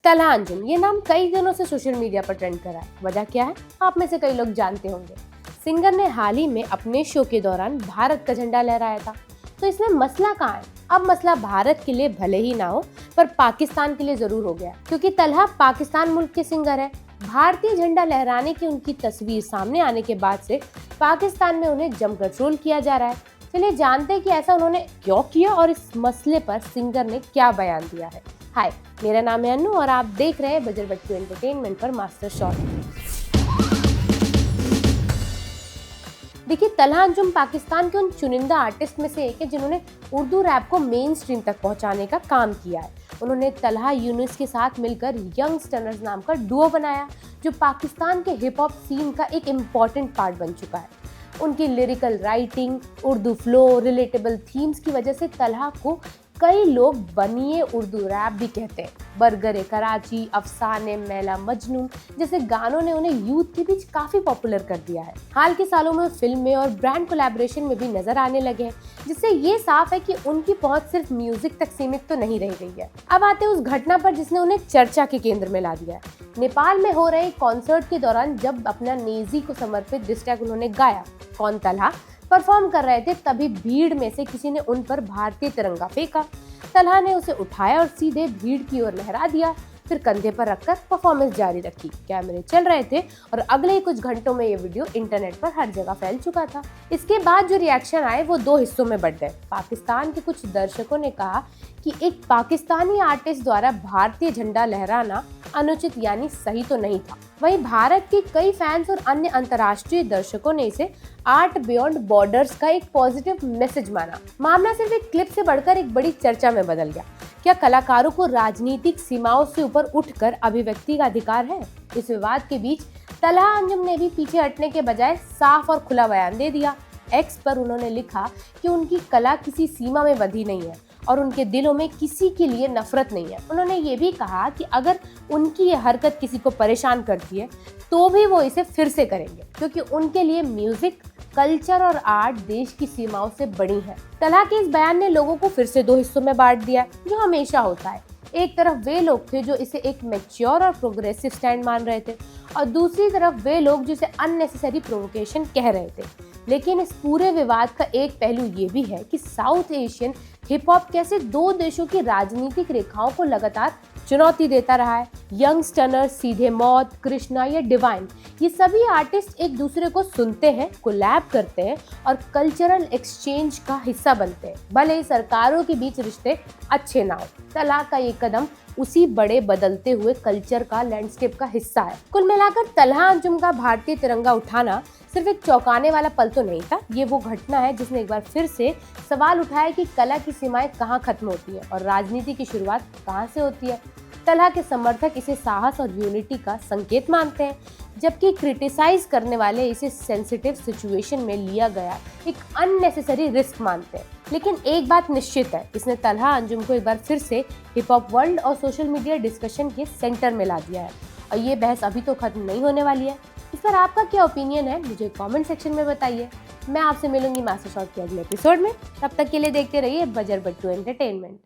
तलहा अंजुम ये नाम कई दिनों से सोशल मीडिया पर ट्रेंड कर रहा है। वजह क्या है, आप में से कई लोग जानते होंगे। सिंगर ने हाल ही में अपने शो के दौरान भारत का झंडा लहराया था। तो इसमें मसला कहाँ है? अब मसला भारत के लिए भले ही ना हो, पर पाकिस्तान के लिए जरूर हो गया, क्योंकि तलहा पाकिस्तान मुल्क के सिंगर है। भारतीय झंडा लहराने की उनकी तस्वीर सामने आने के बाद से पाकिस्तान में उन्हें जमकर ट्रोल किया जा रहा है। चलिए जानते हैं कि ऐसा उन्होंने क्यों किया और इस मसले पर सिंगर ने क्या बयान दिया है। हाय, मेरा नाम है अन्नू और आप देख रहे हैं बजर बट्टू एंटरटेनमेंट पर मास्टर शॉट। देखिए, तलहा अंजुम पाकिस्तान के उन चुनिंदा आर्टिस्ट में से एक है जिन्होंने उर्दू रैप को मेन स्ट्रीम तक पहुंचाने का काम किया है। उन्होंने तलहा यूनुस के साथ मिलकर यंगस्टर्स नाम का डुओ बनाया, जो पाकिस्तान के हिप हॉप सीन का एक इम्पॉर्टेंट पार्ट बन चुका है। उनकी lyrical writing, Urdu flow, relatable themes की वजह से तलहा को कई लोग बनिए उर्दू रैप भी कहते हैं। बरगरे कराची, अफसाने, मैला मजनू जैसे गानों ने उन्हें यूथ के बीच काफी पॉपुलर कर दिया है। हाल के सालों में फिल्म में और ब्रांड कोलैबोरेशन में भी नजर आने लगे हैं, जिससे ये साफ है कि उनकी पहुंच सिर्फ म्यूजिक तक सीमित तो नहीं रह गई है। अब आते हैं उस घटना पर जिसने उन्हें चर्चा के केंद्र में ला दिया है। नेपाल में हो रहे कॉन्सर्ट के दौरान जब अपना नेजी को समर्पित डिस ट्रैक उन्होंने गाया, कौन तलहा परफॉर्म कर रहे थे, तभी भीड़ में से किसी ने उन पर भारतीय तिरंगा फेंका। तलहा ने उसे उठाया और सीधे भीड़ की ओर लहरा दिया, फिर कंधे पर रखकर परफॉर्मेंस जारी रखी। कैमरे चल रहे थे और अगले ही कुछ घंटों में ये वीडियो इंटरनेट पर हर जगह फैल चुका था। इसके बाद जो रिएक्शन आए वो दो हिस्सों में बंट गए। पाकिस्तान के कुछ दर्शकों ने कहा कि एक पाकिस्तानी आर्टिस्ट द्वारा भारतीय झंडा लहराना अनुचित यानी सही तो नहीं था। वहीं भारत के कई फैंस और अन्य अंतर्राष्ट्रीय दर्शकों ने इसे आर्ट बियॉन्ड बॉर्डर्स का एक पॉजिटिव मैसेज माना। मामला सिर्फ एक क्लिप से बढ़कर एक बड़ी चर्चा में बदल गया। क्या कलाकारों को राजनीतिक सीमाओं से ऊपर उठकर अभिव्यक्ति का अधिकार है? इस विवाद के बीच तलहा अंजुम ने भी पीछे हटने के बजाय साफ और खुला बयान दे दिया। एक्स पर उन्होंने लिखा कि उनकी कला किसी सीमा में बंधी नहीं है और उनके दिलों में किसी के लिए नफरत नहीं है। उन्होंने ये भी कहा कि अगर उनकी ये हरकत किसी को परेशान करती है तो भी वो इसे फिर से करेंगे, क्योंकि उनके लिए म्यूजिक, कल्चर और आर्ट देश की सीमाओं से बड़ी है। तलहा के इस बयान ने लोगों को फिर से दो हिस्सों में बांट दिया, जो हमेशा होता है। एक तरफ वे लोग थे जो इसे एक मैच्योर और प्रोग्रेसिव स्टैंड मान रहे थे, और दूसरी तरफ वे लोग जिसे अननेसेसरी प्रोवोकेशन कह रहे थे। लेकिन इस पूरे विवाद का एक पहलू ये भी है कि साउथ एशियन हिप हॉप कैसे दो देशों की राजनीतिक रेखाओं को लगातार चुनौती देता रहा है। यंगस्टर, सीधे मौत, कृष्णा या डिवाइन, ये सभी आर्टिस्ट एक दूसरे को सुनते हैं, कोलैब करते हैं और कल्चरल एक्सचेंज का हिस्सा बनते हैं, भले ही सरकारों के बीच रिश्ते अच्छे ना हो। तलहा का ये कदम उसी बड़े बदलते हुए कल्चर का लैंडस्केप का हिस्सा है। कुल मिलाकर तलहा अंजुम का भारतीय तिरंगा उठाना सिर्फ एक चौंकाने वाला पल तो नहीं था, ये वो घटना है जिसने एक बार फिर से सवाल उठाया कि कला की सीमाएं कहाँ खत्म होती है और राजनीति की शुरुआत कहाँ से होती है। तलहा के समर्थक इसे साहस और यूनिटी का संकेत मानते हैं, जबकि क्रिटिसाइज करने वाले इसे सेंसिटिव सिचुएशन में लिया गया एक अननेसेसरी रिस्क मानते हैं। लेकिन एक बात निश्चित है, इसने तलहा अंजुम को एक बार फिर से हिप हॉप वर्ल्ड और सोशल मीडिया डिस्कशन के सेंटर में ला दिया है, और ये बहस अभी तो खत्म नहीं होने वाली है। इस पर आपका क्या ओपिनियन है, मुझे कमेंट सेक्शन में बताइए। मैं आपसे मिलूंगी मास्टर शॉट के अगले एपिसोड में। तब तक के लिए देखते रहिए बजर बट्टू एंटरटेनमेंट।